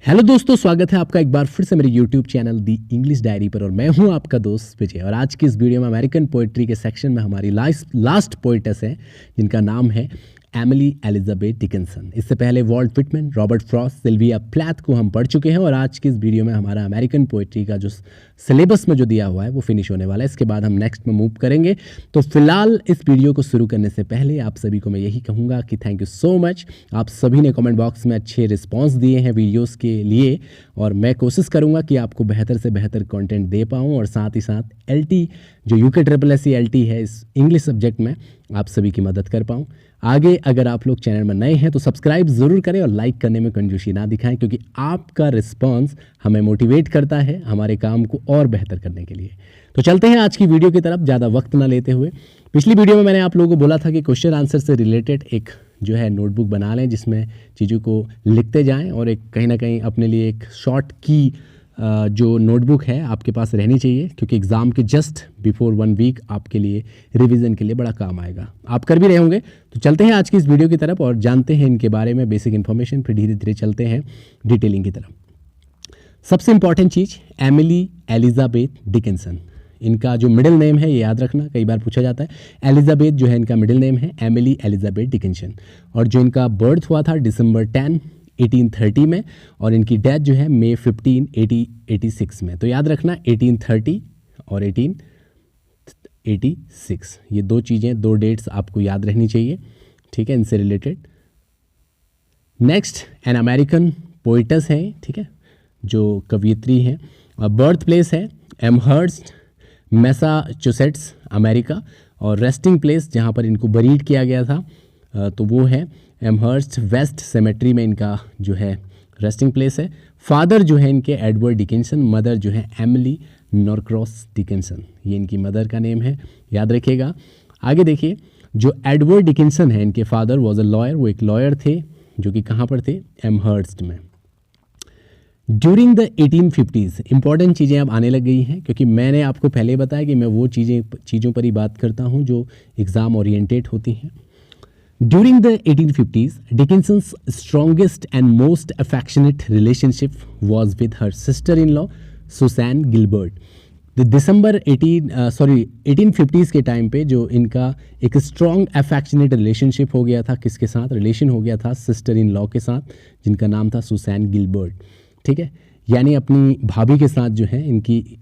Hello दोस्तों, स्वागत है आपका एक बार फिर से मेरे यूट्यूब चैनल दी इंग्लिश डायरी पर। और मैं हूं आपका दोस्त विजय। और आज की इस वीडियो में अमेरिकन पोइट्री के सेक्शन में हमारी लास्ट पोइटस है जिनका नाम है एमिली एलिजाबेथ डिकिंसन। इससे पहले Walt Whitman, Robert Frost, Sylvia Plath को हम पढ़ चुके हैं। और आज की इस वीडियो में हमारा अमेरिकन पोइट्री का जो सिलेबस में जो दिया हुआ है वो फिनिश होने वाला है। इसके बाद हम नेक्स्ट में मूव करेंगे। तो फिलहाल इस वीडियो को शुरू करने से पहले आप सभी को मैं यही कहूँगा कि थैंक यू सो मच। आप सभी ने कमेंट बॉक्स में अच्छे रिस्पॉन्स दिए हैं वीडियोज़ के लिए, और मैं कोशिश करूँगा कि आपको बेहतर से बेहतर कंटेंट दे पाऊँ। और साथ ही साथ LT जो UKSSC LT है इस इंग्लिश सब्जेक्ट में, आप सभी की मदद कर पाऊँ। आगे अगर आप लोग चैनल में नए हैं तो सब्सक्राइब ज़रूर करें और लाइक करने में कंजूसी ना दिखाएं, क्योंकि आपका रिस्पांस हमें मोटिवेट करता है हमारे काम को और बेहतर करने के लिए। तो चलते हैं आज की वीडियो की तरफ, ज़्यादा वक्त ना लेते हुए। पिछली वीडियो में मैंने आप लोगों को बोला था कि क्वेश्चन आंसर से रिलेटेड एक जो है नोटबुक बना लें जिसमें चीज़ों को लिखते जाएँ, और एक कहीं ना कहीं अपने लिए एक शॉर्ट की जो नोटबुक है आपके पास रहनी चाहिए, क्योंकि एग्ज़ाम के जस्ट बिफोर 1 वीक आपके लिए रिवीजन के लिए बड़ा काम आएगा। आप कर भी रहे होंगे। तो चलते हैं आज की इस वीडियो की तरफ और जानते हैं इनके बारे में बेसिक इन्फॉर्मेशन, फिर धीरे धीरे चलते हैं डिटेलिंग की तरफ। सबसे इंपॉर्टेंट चीज़, एमिली एलिजाबेथ डिकिंसन। इनका जो मिडिल नेम है ये याद रखना, कई बार पूछा जाता है। एलिजाबेथ जो है इनका मिडिल नेम है, एमिली एलिजाबेथ डिकिंसन। और जो इनका बर्थ हुआ था December 10, 1830 में, और इनकी डेथ जो है May 15, 1886 में। तो याद रखना 1830 और 1886, ये दो चीज़ें, दो डेट्स आपको याद रहनी चाहिए, ठीक है, इनसे related. Next an American poet's है, ठीक है, जो कवियत्री हैं। बर्थ प्लेस है एमहर्स्ट, मैसाचुसेट्स, अमेरिका। और रेस्टिंग प्लेस जहाँ पर इनको बरीड किया गया था तो वो है एमहर्स्ट वेस्ट सेमेट्री में इनका जो है रेस्टिंग प्लेस है। फादर जो है इनके एडवर्ड डिकिंसन, मदर जो है एमिली नॉरक्रॉस डिकिंसन, ये इनकी मदर का नेम है, याद रखिएगा। आगे देखिए, जो एडवर्ड डिकिंसन है इनके फादर वॉज अ लॉयर, वो एक लॉयर थे जो कि कहाँ पर थे, एमहर्स्ट में। ड्यूरिंग द 1850s, इंपॉर्टेंट चीज़ें अब आने लग गई हैं, क्योंकि मैंने आपको पहले बताया कि मैं वो चीज़ों पर ही बात करता हूँ जो एग्ज़ाम ओरिएंटेड होती हैं। During the 1850s, Dickinson's strongest and most affectionate relationship was with her sister-in-law, Susan Gilbert. The December 1850s के टाइम पे जो इनका एक स्ट्रॉन्ग अफेक्शनेट रिलेशनशिप हो गया था, किसके साथ रिलेशन हो गया था, सिस्टर इन लॉ के साथ, जिनका नाम था सुसैन गिलबर्ट, ठीक है। यानी अपनी भाभी के साथ जो है इनकी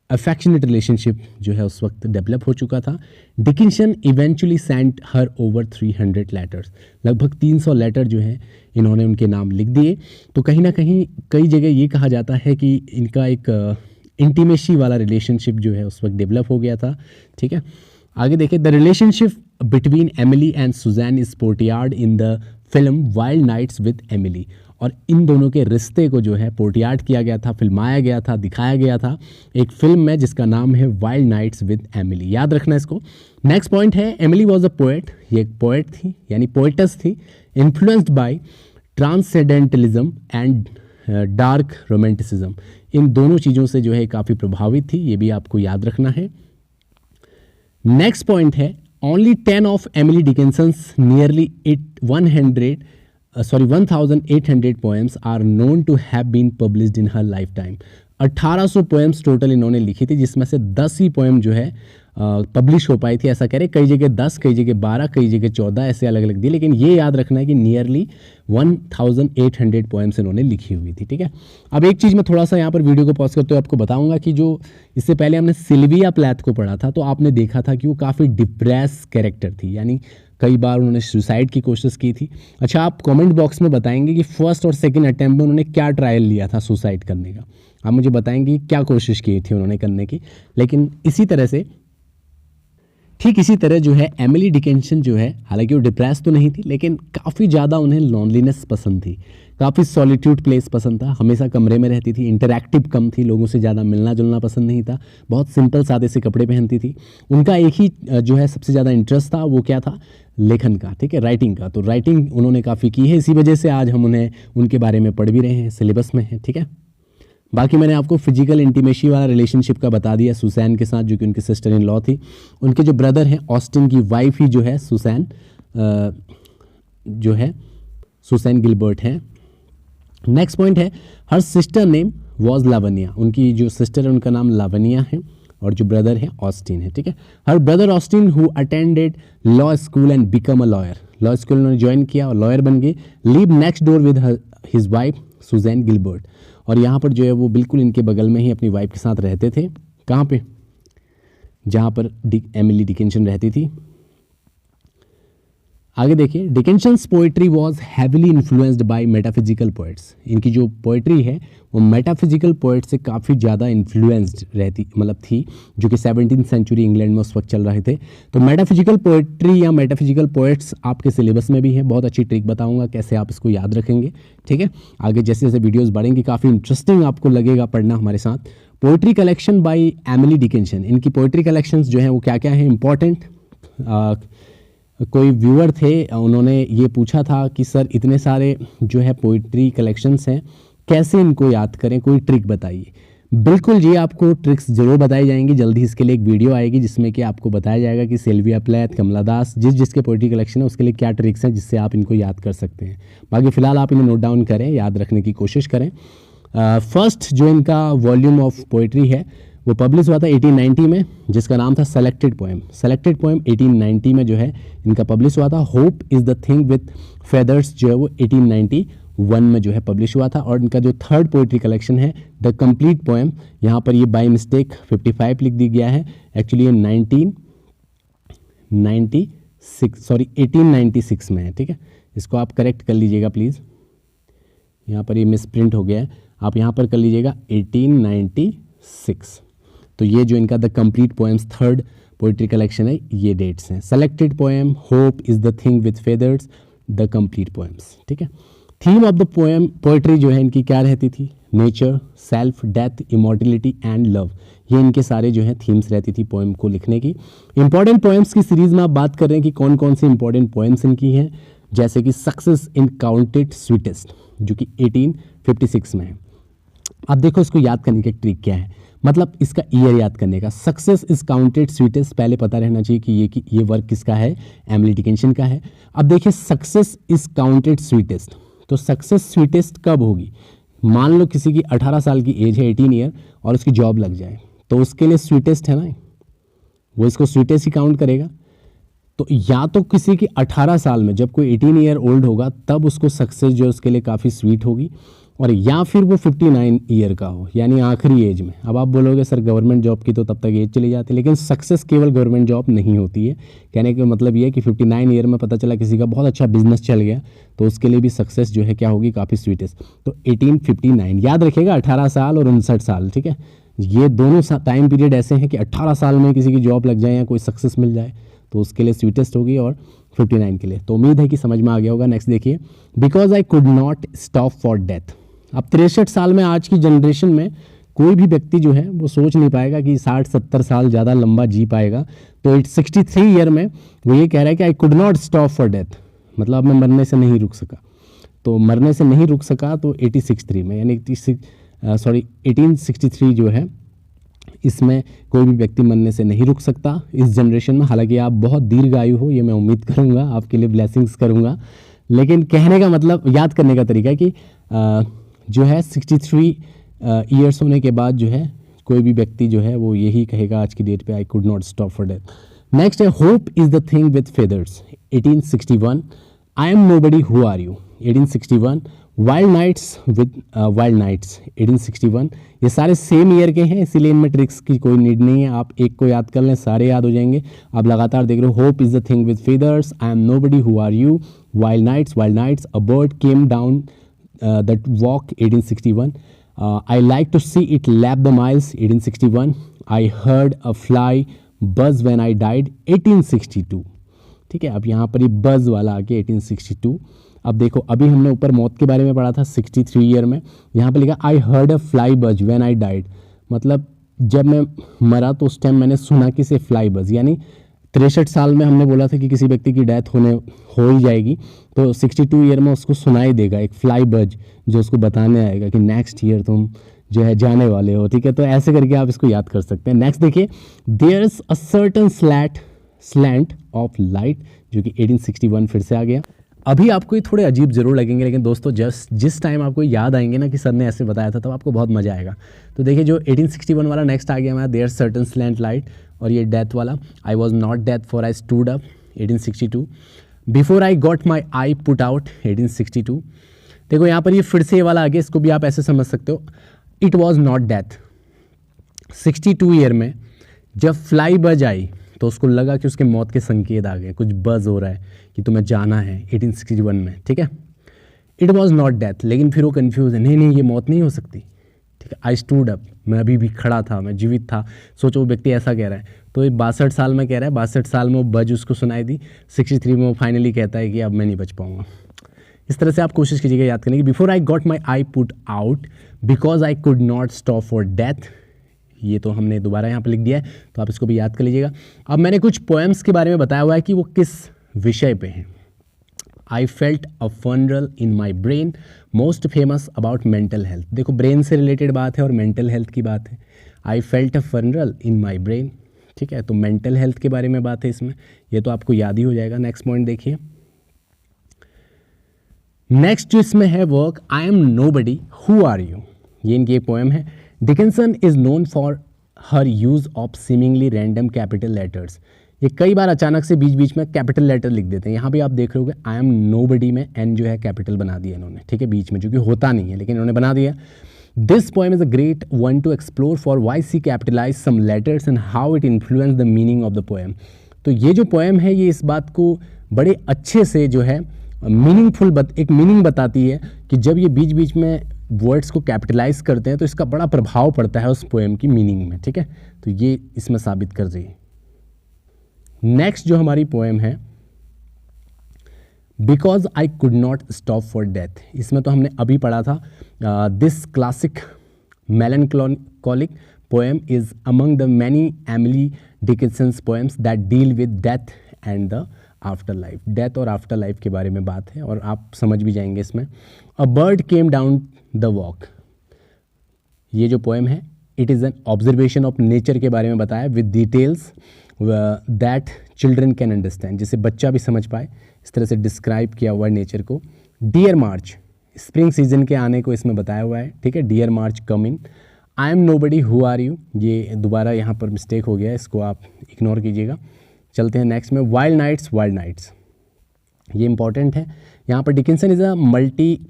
अफेक्शनेट रिलेशनशिप जो है उस वक्त डेवलप हो चुका था। Dickinson eventually sent her over 300 letters, लगभग 300 लेटर जो है इन्होंने उनके नाम लिख दिए। तो कहीं ना कहीं कई जगह ये कहा जाता है कि इनका एक इंटीमेसी वाला रिलेशनशिप जो है उस वक्त डेवलप हो गया था, ठीक है। आगे देखिए, the relationship between Emily and Susan is portrayed in the film wild nights with Emily. और इन दोनों के रिश्ते को जो है पोर्टियार्ड किया गया था, फिल्माया गया था, दिखाया गया था एक फिल्म में जिसका नाम है वाइल्ड नाइट्स विद एमिली, याद रखना इसको। नेक्स्ट पॉइंट है, एमिली वॉज अ पोएट, ये एक पोएट थी यानी पोएटस थी, influenced by transcendentalism and dark romanticism. इन दोनों चीज़ों से जो है काफ़ी प्रभावित थी, ये भी आपको याद रखना है। नेक्स्ट पॉइंट है, only 10 of Emily Dickinson's nearly 1800 poems are known to have been published in her lifetime. 1800 poems total इन्होंने लिखी थी, जिसमें से 10 ही पोएम जो है पब्लिश हो पाई थी, ऐसा कह रहे। कई जगह 10, कई जगह 12, कई जगह 14, ऐसे अलग अलग दिए, लेकिन ये याद रखना है कि नियरली 1800 पोएम्स इन्होंने लिखी हुई थी, ठीक है। अब एक चीज़ मैं थोड़ा सा यहाँ पर वीडियो को पॉज करते हुए आपको बताऊंगा कि जो इससे पहले हमने सिल्विया प्लैथ को पढ़ा था, तो आपने देखा था कि वो काफ़ी डिप्रेस कैरेक्टर थी, यानी कई बार उन्होंने सुसाइड की कोशिश की थी। अच्छा, आप कमेंट बॉक्स में बताएंगे कि फर्स्ट और सेकंड अटेम्प्ट में उन्होंने क्या ट्रायल लिया था सुसाइड करने का, आप मुझे बताएंगे क्या कोशिश की थी उन्होंने करने की। लेकिन इसी तरह से, ठीक इसी तरह जो है एमिली डिकिंसन जो है, हालांकि वो डिप्रेस तो नहीं थी, लेकिन काफ़ी ज़्यादा उन्हें लॉनलीनेस पसंद थी, काफ़ी सॉलिट्यूड प्लेस पसंद था, हमेशा कमरे में रहती थी, इंटरैक्टिव कम थी, लोगों से ज़्यादा मिलना जुलना पसंद नहीं था, बहुत सिंपल सादे से कपड़े पहनती थी। उनका एक ही जो है सबसे ज़्यादा इंटरेस्ट था, वो क्या था, लेखन का, ठीक है, राइटिंग का। तो राइटिंग उन्होंने काफ़ी की है, इसी वजह से आज हम उन्हें उनके बारे में पढ़ भी रहे हैं, सिलेबस में है, ठीक है। बाकी मैंने आपको फिजिकल इंटीमेसी वाला रिलेशनशिप का बता दिया सुसैन के साथ, जो कि उनकी सिस्टर इन लॉ थी। उनके जो ब्रदर हैं, ऑस्टिन की वाइफ ही जो है सुसैन गिलबर्ट हैं। नेक्स्ट पॉइंट है her sister name was Lavania, उनकी जो सिस्टर है उनका नाम लावनिया है और जो ब्रदर है ऑस्टिन है, ठीक है। Her brother Austin who attended law school and become a lawyer, law school उन्होंने ज्वाइन किया और लॉयर बन गए। Live next door with his wife Susan Gilbert, और यहाँ पर जो है वो बिल्कुल इनके बगल में ही अपनी वाइफ के साथ रहते थे। कहाँ पे? जहाँ पर एमिली डिकिंसन रहती थी। आगे देखिए, Dickinson's poetry was heavily influenced by metaphysical poets, इनकी जो पोइट्री है वो मेटाफिजिकल पोइट से काफ़ी ज़्यादा इन्फ्लुएंस्ड रहती मतलब थी, जो कि 17th सेंचुरी इंग्लैंड में उस वक्त चल रहे थे। तो मेटाफिजिकल पोइट्री या मेटाफिजिकल पोइट्स आपके सिलेबस में भी है, बहुत अच्छी ट्रिक बताऊंगा कैसे आप इसको याद रखेंगे, ठीक है। आगे जैसे जैसे वीडियोज़ बढ़ेंगी काफ़ी इंटरेस्टिंग आपको लगेगा पढ़ना हमारे साथ। Poetry collection by Emily Dickinson, इनकी पोइट्री कलेक्शंस जो हैं वो क्या क्या हैं इंपॉर्टेंट। कोई व्यूअर थे, उन्होंने ये पूछा था कि सर इतने सारे जो है पोइट्री कलेक्शंस हैं, कैसे इनको याद करें, कोई ट्रिक बताइए। बिल्कुल जी, आपको ट्रिक्स जरूर बताई जाएंगी, जल्दी इसके लिए एक वीडियो आएगी जिसमें कि आपको बताया जाएगा कि सिल्विया प्लेथ, कमला दास, जिसके पोइट्री कलेक्शन है उसके लिए क्या ट्रिक्स हैं जिससे आप इनको याद कर सकते हैं। बाकी फ़िलहाल आप इन्हें नोट डाउन करें, याद रखने की कोशिश करें। फर्स्ट जो इनका वॉल्यूम ऑफ पोइट्री है वो पब्लिश हुआ था 1890 में, जिसका नाम था सेलेक्टेड पोएम। सेलेक्टेड पोएम 1890 में जो है इनका पब्लिश हुआ था। Hope is the thing with feathers जो है वो 1891 में जो है पब्लिश हुआ था। और इनका जो थर्ड पोइट्री कलेक्शन है द कंप्लीट पोएम, यहाँ पर ये बाय मिस्टेक 55 लिख दी गया है, एक्चुअली ये 1896 में है, ठीक है। इसको आप करेक्ट कर लीजिएगा प्लीज़, यहाँ पर ये मिसप्रिंट हो गया है, आप यहाँ पर कर लीजिएगा 1896। तो ये जो इनका the complete poems third poetry collection है, ये डेट्स हैं। Selected poem, hope is the thing with feathers, the complete poems, ठीक है। Theme of the poem poetry जो है इनकी क्या रहती थी? Nature, self, death, immortality and love, ये इनके सारे जो है थीम्स रहती थी पोएम को लिखने की। इंपॉर्टेंट पोएम्स की सीरीज़ में आप बात कर रहे हैं कि कौन कौन सी इंपॉर्टेंट पोएम्स इनकी हैं, जैसे कि सक्सेस इन काउंटेड स्वीटेस्ट जो कि 1856 में है। अब देखो इसको याद करने की ट्रिक क्या है, मतलब इसका ईयर याद करने का। सक्सेस इज काउंटेड स्वीटेस्ट पहले पता रहना चाहिए कि ये वर्क किसका है, एमिली डिकिंसन का है। अब देखिए सक्सेस इज काउंटेड स्वीटेस्ट, तो सक्सेस स्वीटेस्ट कब होगी? मान लो किसी की 18 साल की एज है, 18 ईयर, और उसकी जॉब लग जाए, तो उसके लिए स्वीटेस्ट है ना, वो इसको स्वीटेस्ट ही काउंट करेगा। तो या तो किसी की 18 साल में जब कोई 18 ईयर ओल्ड होगा तब उसको सक्सेस जो उसके लिए काफ़ी स्वीट होगी, और या फिर वो 59 ईयर का हो, यानी आखिरी एज में। अब आप बोलोगे सर गवर्नमेंट जॉब की तो तब तक एज चली जाती है, लेकिन सक्सेस केवल गवर्नमेंट जॉब नहीं होती है। कहने का मतलब ये है कि 59 ईयर में पता चला किसी का बहुत अच्छा बिजनेस चल गया, तो उसके लिए भी सक्सेस जो है क्या होगी, काफ़ी स्वीटेस्ट। तो 1859 याद रखिएगा, 18 साल और 59 साल, ठीक है। ये दोनों टाइम पीरियड ऐसे हैं कि 18 साल में किसी की जॉब लग जाए या कोई सक्सेस मिल जाए तो उसके लिए स्वीटेस्ट होगी, और 59 के लिए। तो उम्मीद है कि समझ में आ गया होगा। नेक्स्ट देखिए, because I could not stop for death. अब 63 साल में आज की जनरेशन में कोई भी व्यक्ति जो है वो सोच नहीं पाएगा कि 60-70 साल ज़्यादा लंबा जी पाएगा। तो 63 ईयर में वो ये कह रहा है कि आई could not stop for death, मतलब मैं मरने से नहीं रुक सका। तो मरने से नहीं रुक सका तो 1863 में, यानी 1863 जो है इसमें कोई भी व्यक्ति मरने से नहीं रुक सकता इस जनरेशन में। हालांकि आप बहुत दीर्घायु हो, ये मैं उम्मीद करूँगा, आपके लिए ब्लेसिंग्स करूँगा। लेकिन कहने का मतलब, याद करने का तरीका है कि जो है 63 ईयर्स होने के बाद जो है कोई भी व्यक्ति जो है वो यही कहेगा आज की डेट पे, I could not stop for death. Next है, hope is the thing with feathers 1861, I am nobody who are you 1861, wild nights with wild nights 1861। ये सारे सेम ईयर के हैं, इसीलिए इनमें ट्रिक्स की कोई नीड नहीं है। आप एक को याद कर लें, सारे याद हो जाएंगे। आप लगातार देख रहे हो, hope is the thing with feathers, I am nobody who are you, wild nights, a bird came down that walk 1861, I like to see it lap the miles 1861, I heard a fly buzz when I died 1862। ठीक है, अब यहाँ पर ये बज वाला आके 1862। अब देखो, अभी हमने ऊपर मौत के बारे में पढ़ा था 63 ईयर में, यहाँ पे लिखा आई heard a fly buzz when I died, मतलब जब मैं मरा तो उस टाइम मैंने सुना किसे, फ्लाई बज। यानी 63 साल में हमने बोला था कि किसी व्यक्ति की डेथ हो ही जाएगी, तो 62 ईयर में उसको सुनाई देगा एक फ्लाई बज जो उसको बताने आएगा कि नेक्स्ट ईयर तुम जो है जाने वाले हो। ठीक है, तो ऐसे करके आप इसको याद कर सकते हैं। नेक्स्ट देखिए, there is a certain slant of light, जो कि 1861 फिर से आ गया। अभी आपको ये थोड़े अजीब ज़रूर लगेंगे, लेकिन दोस्तों जिस टाइम आपको याद आएंगे ना कि सर ने ऐसे बताया था, तब आपको बहुत मज़ा आएगा। तो देखिए जो 1861 वाला नेक्स्ट आ गया हमारा, देयर सर्टन स्लैंट लाइट, और ये डेथ वाला, I was not death for I stood up 1862, before I got my I put out 1862। देखो यहाँ पर ये फिर से ये वाला आ गया, इसको भी आप ऐसे समझ सकते हो, it was not death. 62 year में जब फ्लाई बज आई तो उसको लगा कि उसके मौत के संकेत आ गए, कुछ बज हो रहा है कि तुम्हें जाना है 1861 में, ठीक है। इट वॉज नॉट डेथ, लेकिन फिर वो कन्फ्यूज है, नहीं ये मौत नहीं हो सकती, ठीक है। आई स्टूड अप, मैं अभी भी खड़ा था, मैं जीवित था। सोचो वो व्यक्ति ऐसा कह रहा है, तो ये 62 साल में कह रहा है, 62 साल में वो बज उसको सुनाई दी, 63 में वो फाइनली कहता है कि अब मैं नहीं बच पाऊंगा। इस तरह से आप कोशिश कीजिएगा याद करने की। Before I got my I put out because I could not stop for death, ये तो हमने दोबारा यहाँ पर लिख दिया है, तो आप इसको भी याद कर लीजिएगा। अब मैंने कुछ पोएम्स के बारे में बताया हुआ है कि वो किस विषय पे हैं। I felt a funeral in my brain, most famous about mental health. देखो ब्रेन से रिलेटेड बात है और मेंटल हेल्थ की बात है। I felt a funeral in my brain, ठीक है, तो मेंटल हेल्थ के बारे में बात है इसमें, ये तो आपको याद ही हो जाएगा। नेक्स्ट पॉइंट देखिए, नेक्स्ट जो इसमें है work, I am nobody who are you, ये इनकी एक पोएम है। Dickinson is known for her use of seemingly random capital letters. ये कई बार अचानक से बीच बीच में कैपिटल लेटर लिख देते हैं। यहाँ भी आप देख रहे होगे आई एम नोबडी में एन जो है कैपिटल बना दिया इन्होंने, ठीक है, बीच में, जो कि होता नहीं है लेकिन इन्होंने बना दिया। This poem is a great one to explore for why she capitalize some letters and how it influence the meaning of the poem. तो ये जो पोएम है ये इस बात को बड़े अच्छे से जो है एक मीनिंग बताती है कि जब ये बीच बीच में वर्ड्स को कैपिटलाइज करते हैं तो इसका बड़ा प्रभाव पड़ता है उस पोएम की मीनिंग में, ठीक है, तो ये इसमें साबित कर रही है। नेक्स्ट जो हमारी पोएम है, because I could not stop for death, इसमें तो हमने अभी पढ़ा था, this classic melancholic poem is among the many Emily Dickinson's poems that deal with death and the afterlife. Death और आफ्टर लाइफ के बारे में बात है और आप समझ भी जाएंगे इसमें। अ bird came down the walk, ये जो पोएम है it is an observation of nature के बारे में बताया with details that children can understand, जिसे बच्चा भी समझ पाए, इस तरह से डिस्क्राइब किया हुआ है नेचर को। डियर मार्च, स्प्रिंग सीजन के आने को इसमें बताया हुआ है, ठीक है, dear March coming. I am nobody who are you, ये दोबारा यहाँ पर मिस्टेक हो गया है, इसको आप इग्नोर कीजिएगा। चलते हैं नेक्स्ट में, वाइल्ड नाइट्स, ये इंपॉर्टेंट है। यहाँ पर Dickinson is a multi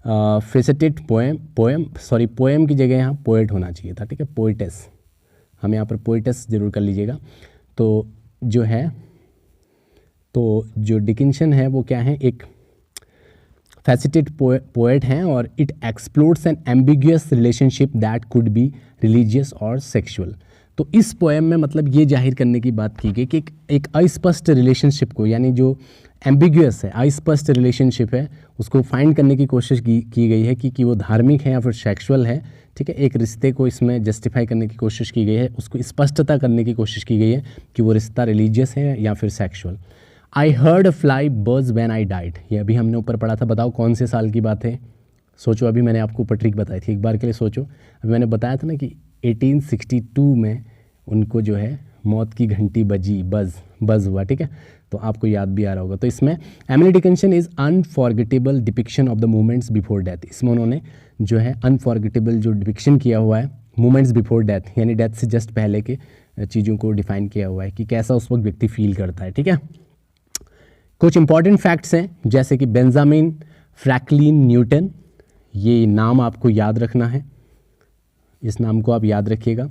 faceted poem की जगह यहाँ पोएट होना चाहिए था, ठीक है, पोइटेस, हम यहाँ पर पोइटेस जरूर कर लीजिएगा। तो जो डिकिंसन है वो क्या है, एक फैसेटेड पोएट हैं और it explores an ambiguous relationship that could be religious or sexual. तो इस पोएम में मतलब ये जाहिर करने की बात की गई कि एक अस्पष्ट रिलेशनशिप को, यानी जो एम्बिगुअस है, अस्पष्ट रिलेशनशिप है, उसको फाइंड करने की कोशिश की गई है कि वो धार्मिक है या फिर सेक्सुअल है, ठीक है। एक रिश्ते को इसमें जस्टिफाई करने की कोशिश की गई है, उसको स्पष्टता करने की कोशिश की गई है कि वो रिश्ता रिलीजियस है या फिर sexual. I heard a fly buzz when I died, ये अभी हमने ऊपर पढ़ा था, बताओ कौन से साल की बात है। सोचो, अभी मैंने आपको ऊपर ट्रिक बताई थी, एक बार के लिए सोचो। अभी मैंने बताया था ना कि 1862 में उनको जो है मौत की घंटी बजी, बज़ हुआ, ठीक है, तो आपको याद भी आ रहा होगा। तो इसमें Emily Dickinson is unforgettable depiction of the moments before death, इसमें उन्होंने जो है अनफॉरगेटेबल जो डिपिक्शन किया हुआ है मोमेंट्स बिफोर डेथ, यानी डेथ से जस्ट पहले के चीज़ों को डिफाइन किया हुआ है कि कैसा उस वक्त व्यक्ति फील करता है, ठीक है। कुछ इंपॉर्टेंट फैक्ट्स हैं, जैसे कि बेंजामिन फ्रैंकलिन न्यूटन, ये नाम आपको याद रखना है, इस नाम को आप याद रखिएगा।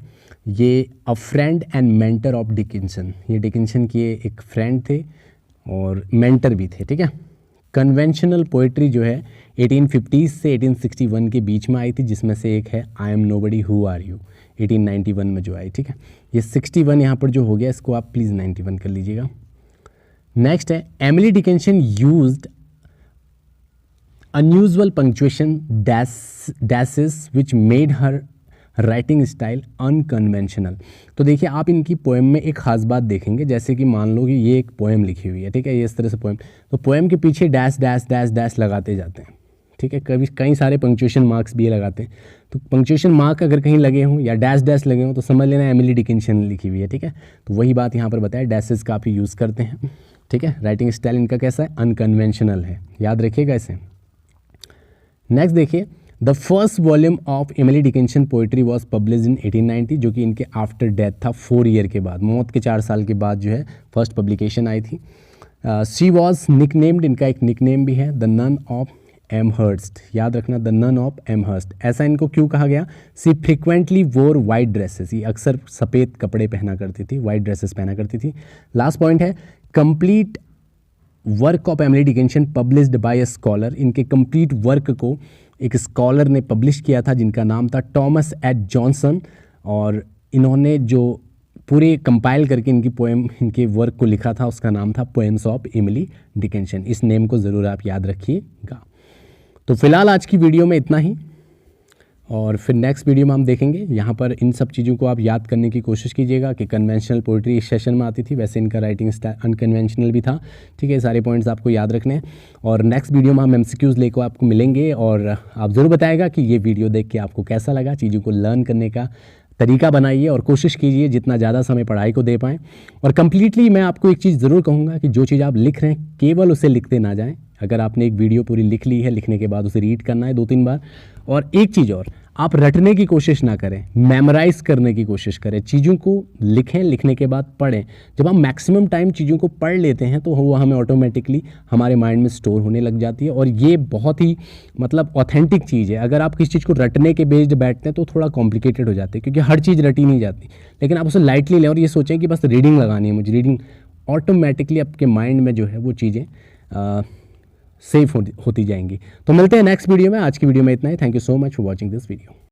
ये अ friend and mentor of Dickinson, ये डिकिंसन के एक फ्रेंड थे और मेंटर भी थे, ठीक है। कन्वेंशनल पोइट्री जो है 1850 से 1861 के बीच में आई थी, जिसमें से एक है I am nobody who are you, 1891 में जो आई, ठीक है। ये 61 यहाँ पर जो हो गया, इसको आप प्लीज़ 91 कर लीजिएगा। नेक्स्ट है, Emily Dickinson used unusual punctuation dashes which made her writing style unconventional. तो देखिए आप इनकी पोएम में एक खास बात देखेंगे, जैसे कि मान लो कि ये एक पोएम लिखी हुई है, ठीक है, ये इस तरह से पोएम, तो पोएम के पीछे डैश डैश डैश डैश लगाते जाते हैं, ठीक है, कभी कई सारे पंक्चुएशन मार्क्स भी ये लगाते हैं। तो पंक्चुएशन मार्क अगर कहीं लगे हों या डैश डैश लगे हों तो समझ लेना एमिली डिकिंसन लिखी हुई है, ठीक है। तो वही बात यहाँ पर बताया, डैशेस काफ़ी यूज़ करते हैं। ठीक है। राइटिंग स्टाइल इनका कैसा है, अनकन्वेंशनल है, याद रखिएगा इसे। नेक्स्ट देखिए, the first volume of Emily Dickinson poetry was publish in 1890, जो कि इनके आफ्टर डेथ था, 4 ईयर के बाद, मौत के 4 साल के बाद जो है फर्स्ट पब्लिकेशन आई थी। शी वॉज निकनेम्ड, इनका एक निकनेम भी है, द नन ऑफ एमहर्स्ट, याद रखना, द नन ऑफ एमहर्स्ट। ऐसा इनको क्यों कहा गया, सी फ्रिक्वेंटली वोर वाइट ड्रेसेस, ये अक्सर सफ़ेद कपड़े पहना करती थी, वाइट ड्रेसेस पहना करती थी। लास्ट पॉइंट है, complete work of Emily Dickinson published by a scholar, इनके कंप्लीट वर्क को एक स्कॉलर ने पब्लिश किया था जिनका नाम था टॉमस एच जॉनसन, और इन्होंने जो पूरे कंपाइल करके इनकी पोएम, इनके वर्क को लिखा था उसका नाम था पोएम्स ऑफ एमिली डिकिंसन। इस नेम को ज़रूर आप याद रखिएगा। तो फिलहाल आज की वीडियो में इतना ही, और फिर नेक्स्ट वीडियो में हम देखेंगे। यहाँ पर इन सब चीज़ों को आप याद करने की कोशिश कीजिएगा कि कन्वेंशनल पोइट्री इस सेशन में आती थी, वैसे इनका राइटिंग स्टाइल अनकन्वेंशनल भी था, ठीक है। सारे पॉइंट्स आपको याद रखने हैं, और नेक्स्ट वीडियो में हम एमसीक्यूज़ लेकर आपको मिलेंगे, और आप ज़रूर बताएगा कि ये वीडियो देख के आपको कैसा लगा। चीज़ों को लर्न करने का तरीका बनाइए और कोशिश कीजिए जितना ज़्यादा समय पढ़ाई को दे पाएँ। और कम्प्लीटली मैं आपको एक चीज़ ज़रूर कहूँगा कि जो चीज़ आप लिख रहे हैं केवल उसे लिखते ना जाएँ। अगर आपने एक वीडियो पूरी लिख ली है, लिखने के बाद उसे रीड करना है 2-3 बार। और एक चीज़ और, आप रटने की कोशिश ना करें, मेमोराइज़ करने की कोशिश करें। चीज़ों को लिखें, लिखने के बाद पढ़ें। जब हम मैक्सिमम टाइम चीज़ों को पढ़ लेते हैं तो वो हमें ऑटोमेटिकली हमारे माइंड में स्टोर होने लग जाती है, और ये बहुत ही मतलब ऑथेंटिक चीज़ है। अगर आप किसी चीज़ को रटने के बेस्ड बैठते हैं तो थोड़ा कॉम्प्लिकेटेड हो जाती है, क्योंकि हर चीज़ रटी नहीं जाती। लेकिन आप उसे लाइटली लें और ये सोचें कि बस रीडिंग लगानी है मुझे, रीडिंग, ऑटोमेटिकली आपके माइंड में जो है वो चीज़ें सेफ होती जाएंगी। तो मिलते हैं नेक्स्ट वीडियो में। आज की वीडियो में इतना ही। Thank you so much for watching this video.